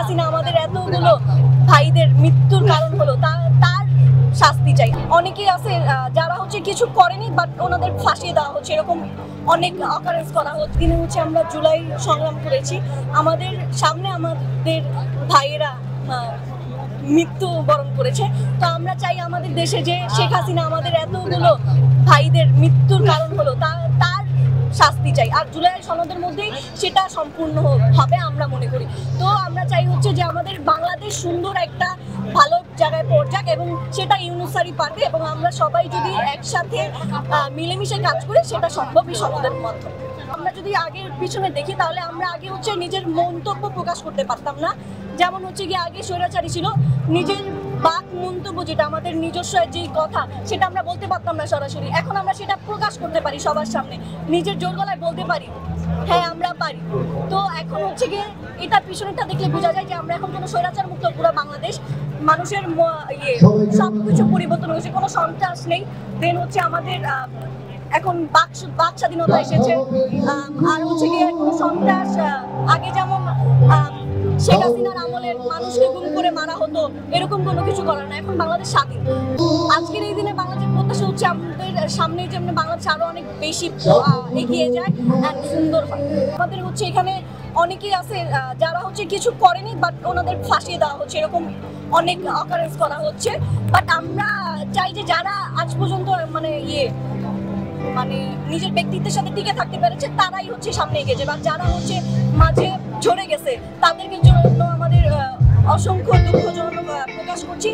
হাসিনা আমাদের এতগুলো ভাইদের মৃত্যুর কারণ হলো, তার শাস্তি চাই। অনেকেই আছে যারা হচ্ছে কিছু করেনি বাট ওনাদের ফাঁসিয়ে দেওয়া হচ্ছে, এরকম অনেক অকারেন্স করা হচ্ছে। দিনে হচ্ছে আমরা জুলাই সংগ্রাম করেছি, আমাদের সামনে আমাদের ভাইয়েরা মৃত্যুবরণ করেছে। তো আমরা চাই আমাদের দেশে যে শেখ হাসিনা আমাদের এতগুলো ভাইদের মৃত্যুর কারণ হলো, তার শাস্তি চাই। আর জুলাই সনদের মধ্যেই সেটা সম্পূর্ণ হবে আমরা মনে করি। তো আমরা চাই হচ্ছে যে আমাদের বাংলাদেশ সুন্দর একটা ভালো জায়গায় পৌঁছাক, এবং সেটা ইউনূস স্যারই পারবে, এবং আমরা সবাই যদি একসাথে মিলেমিশে কাজ করি সেটা সম্ভবই সনদের মাধ্যমে। আমরা যদি আগের পিছনে দেখি তাহলে আমরা আগে হচ্ছে নিজের মন্তব্য প্রকাশ করতে পারতাম না। যেমন হচ্ছে গিয়ে আগে স্বৈরাচারী ছিল, নিজের বাক মন্তব্য যেটা আমাদের নিজস্ব যে কথা সেটা আমরা বলতে পারতাম না সরাসরি। এখন আমরা সেটা প্রকাশ করতে পারি সবার সামনে, নিজের জোর গলায় বলতে পারি হ্যাঁ আমরা পারি। তো এখন হচ্ছে গিয়ে এটা পিছনেটা দেখলে বোঝা যায় যে আমরা এখন কোনো স্বৈরাচার মুক্ত পুরো বাংলাদেশ, মানুষের সবকিছু পরিবর্তন হয়েছে, কোনো সন্ত্রাস নেই। দেন হচ্ছে আমাদের এখন বাক স্বাধীনতা এসেছে। আর হচ্ছে গিয়ে কোনো সন্ত্রাস, আগে যেমন শেখ হাসিনার আমলের মানুষকে গুম করে মারা হতো, এরকম কোনো কিছু করার না। এখন বাংলাদেশ স্বাধীন। আজকের এই দিনে বাংলাদেশের প্রত্যাশা হচ্ছে আমাদের সামনে যেমন বাংলাদেশ আরো অনেক বেশি এগিয়ে যায় অ্যান্ড সুন্দর হয়। আমাদের হচ্ছে এখানে অনেকেই আছে যারা হচ্ছে কিছু করেনি বাট ওনাদের ফাঁসিয়ে দেওয়া হচ্ছে, এরকম অনেক অকারেন্স করা হচ্ছে। বাট আমরা চাই যে যারা আজ পর্যন্ত মানে নিজের ব্যক্তিত্বের সাথে টিকে থাকতে পেরেছে তারাই হচ্ছে সামনে এগিয়ে যাবে। আর যারা হচ্ছে মাঝে ঝরে গেছে তাদেরকে জন্য আমাদের অসংখ্য দুঃখজনক প্রকাশ করছি।